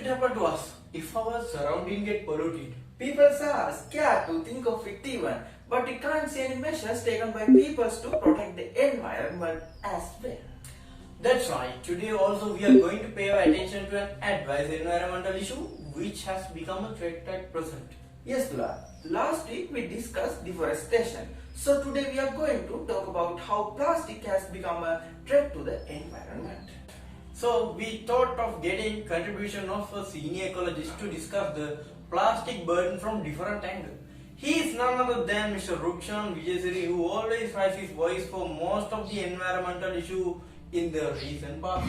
it happen to us if our surrounding get polluted? People are scared to think of it even, but we can't see any measures taken by people to protect the environment as well. That's right. Today also we are going to pay our attention to an advanced environmental issue which has become a threat at present. Yes, Dula. Last week we discussed deforestation. So today we are going to talk about how plastic has become a threat to the environment. So we thought of getting contribution of a senior ecologist to discuss the plastic burden from different angles. He is none other than Mr. Rukshan Vijayasiri, who always raises his voice for most of the environmental issue in the recent past.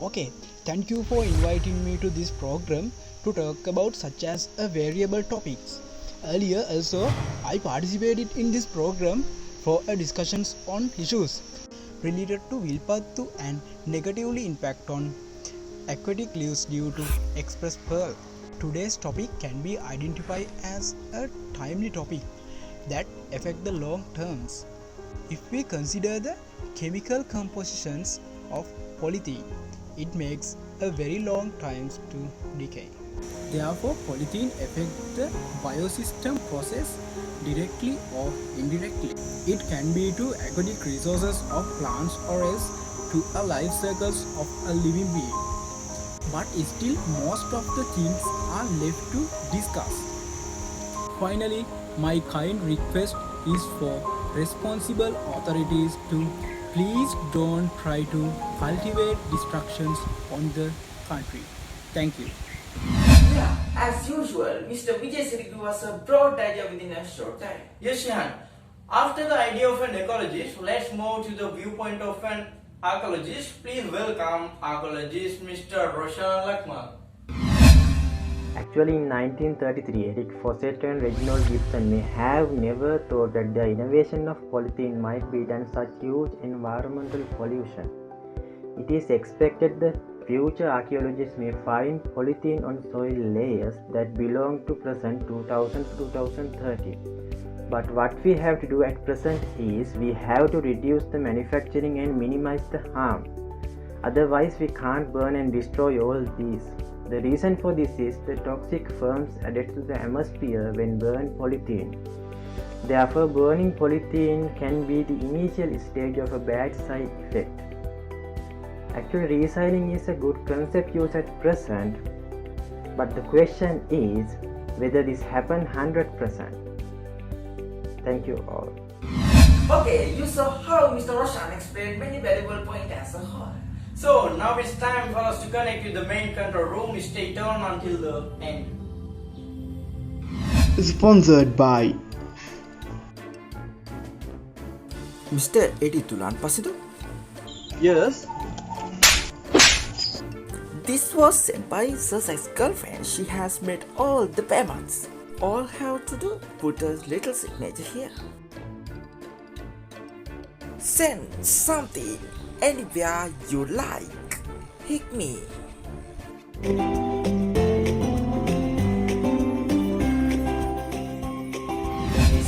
Okay, thank you for inviting me to this program to talk about such as a variable topics. Earlier also, I participated in this program for a discussions on issues related to Vilpattu and negatively impact on aquatic lives due to express pearl. Today's topic can be identified as a timely topic that affect the long terms. If we consider the chemical compositions of polythene, it makes a very long time to decay. Therefore, polythene affects the biosystem process directly or indirectly. It can be to aquatic resources of plants or else to a life cycles of a living being. But still, most of the things are left to discuss. Finally, my kind request is for responsible authorities to please don't try to cultivate destructions on the country. Thank you. Yeah, as usual, Mr. Vijay Siri gave us a broad idea within a short time. Yes, Shihan. After the idea of an ecologist, let's move to the viewpoint of an archaeologist. Please welcome archaeologist Mr. Roshan Lakmal. Actually, in 1933, Eric Fawcett and Reginald Gibson may have never thought that the innovation of polythene might be done such huge environmental pollution. It is expected that future archaeologists may find polythene on soil layers that belong to present 2000 to 2030. But what we have to do at present is we have to reduce the manufacturing and minimize the harm. Otherwise, we can't burn and destroy all these. The reason for this is the toxic fumes added to the atmosphere when burned polythene. Therefore, burning polythene can be the initial stage of a bad side effect. Actually, recycling is a good concept used at present, but the question is whether this happens 100%. Thank you all. Okay, you saw how Mr. Roshan explained many valuable points as a whole. So now it's time for us to connect with the main control room. Stay tuned until the end. Sponsored by Mr. Eddie Tulan Pasido. Yes. This was sent by Sasai's girlfriend. She has made all the payments. All have to do, put a little signature here. Send something anywhere you like. Hit me.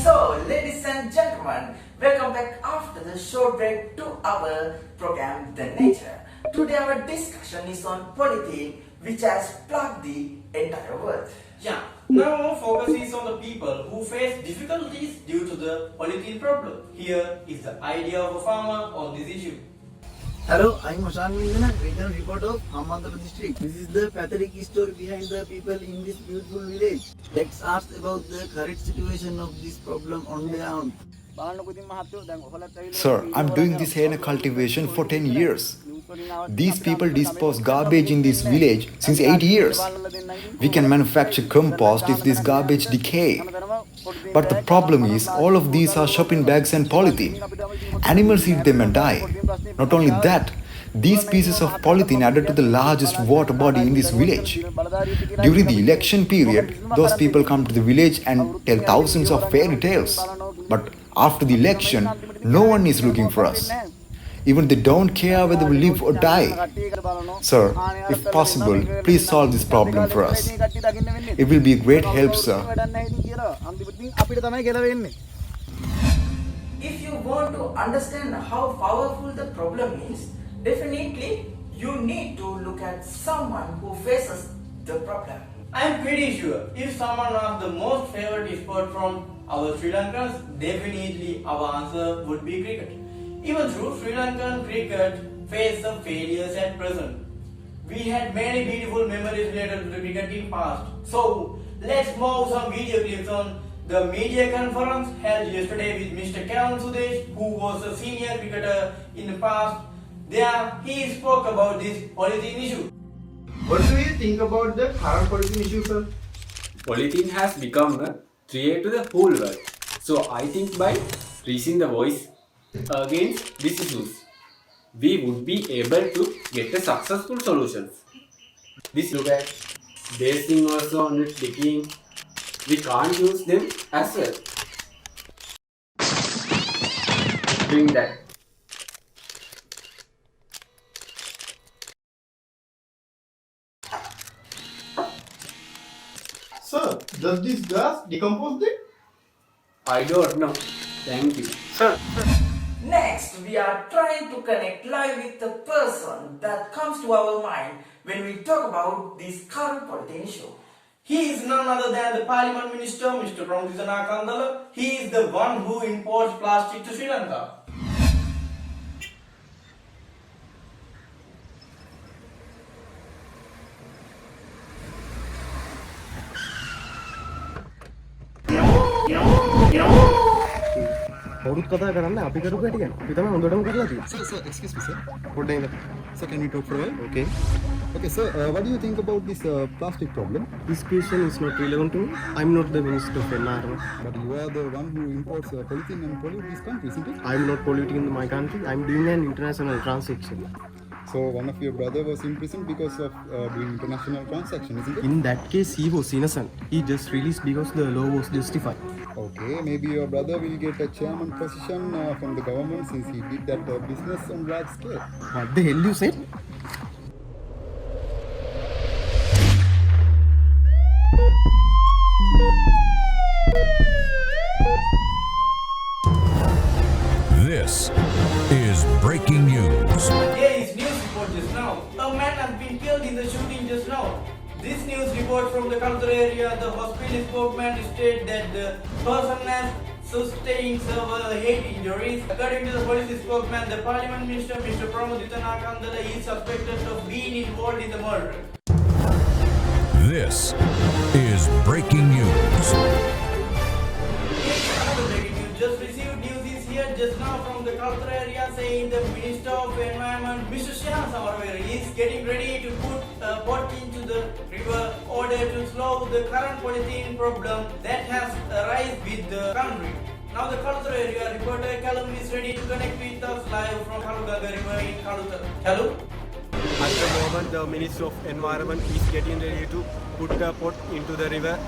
So, ladies and gentlemen, welcome back after the short break to our program The Nature. Today our discussion is on polythene, which has plagued the entire world. Yeah, now our focus is on the people who face difficulties due to the polythene problem. Here is the idea of a farmer on this issue. Hello, I'm Oshan Mindana, regional reporter of Ahmedabad district. This is the pathetic story behind the people in this beautiful village. Let's ask about the current situation of this problem on the ground. Sir, I'm doing this henna cultivation for 10 years. These people dispose garbage in this village since 8 years. We can manufacture compost if this garbage decay. But the problem is, all of these are shopping bags and polythene. Animals eat them and die. Not only that, these pieces of polythene added to the largest water body in this village. During the election period, those people come to the village and tell thousands of fairy tales. But after the election, no one is looking for us. Even they don't care whether we live or die. Sir, if possible, please solve this problem for us. It will be a great help, sir. if you want to understand how powerful the problem is, definitely you need to look at someone who faces the problem. I'm pretty sure if someone asks the most favorite sport from our Sri Lankans, definitely our answer would be cricket. Even though Sri Lankan cricket face some failures at present, we had many beautiful memories related to the cricket in past. So let's move some video clips on the media conference held yesterday with Mr. Karan Sudesh, who was a senior cricketer in the past. There he spoke about this polythene issue. What do you think about the current polythene issue, sir? Polythene has become a threat to the whole world. So I think by raising the voice against these issues, we would be able to get a successful solutions. This look at basing also on its decaying. We can't use them as well. Doing that. Sir, does this gas decompose it? I don't know. Thank you. Sir. Next, we are trying to connect live with the person that comes to our mind when we talk about this current polythene issue. He is none other than the Parliament Minister, Mr. Pramoditana Kandala. He is the one who imports plastic to Sri Lanka. කවුරුත් කතා කරන්න අපි කරු කැටිය අපි තමයි හොඳටම කරලා තියෙන්නේ. Sir, excuse me, sir. පොඩ්ඩක් ඉඳ. Sir, can we talk for a while? Okay. Okay, sir, what do you think about this plastic problem? This question is not relevant to me. I'm not the Minister of Environment. But you are the one who imports polythene and pollute this country, isn't it? I'm not polluting in my country. I'm doing an international transaction. So one of your brother was in prison because of doing international transaction, isn't it? In that case, he was innocent. He just released because the law was justified. Okay, maybe your brother will get a chairman position from the government since he did that business on large scale. What the hell you said? This is breaking news. Here is news report just now. A man has been killed in the shooting just now. This news report from the Kalutara area, the hospital spokesman stated that the person has sustained several head injuries. According to the police spokesman, the Parliament Minister, Mr. Pramoditana Kandala, is suspected of being involved in the murder. This is breaking news. Another breaking news. Just received news is here just now from the Kalutara area saying the Minister of Environment, Mr. Shyam Samarwera, is getting ready to put a pot into the river in order to slow the current polythene problem that has arisen with the country. Now the Kalutara area reporter Kalum is ready to connect with us live from Kalugaga River in Kalutara. Kalu? At the moment, the Minister of Environment is getting ready to put a pot into the river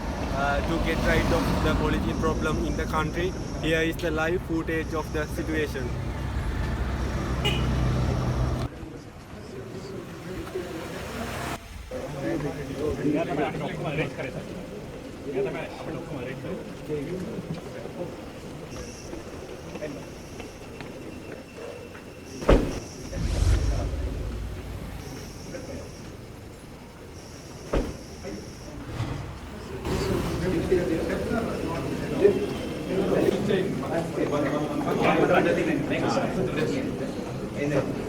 to get rid of the polythene problem in the country. Here is the live footage of the situation. Thank you.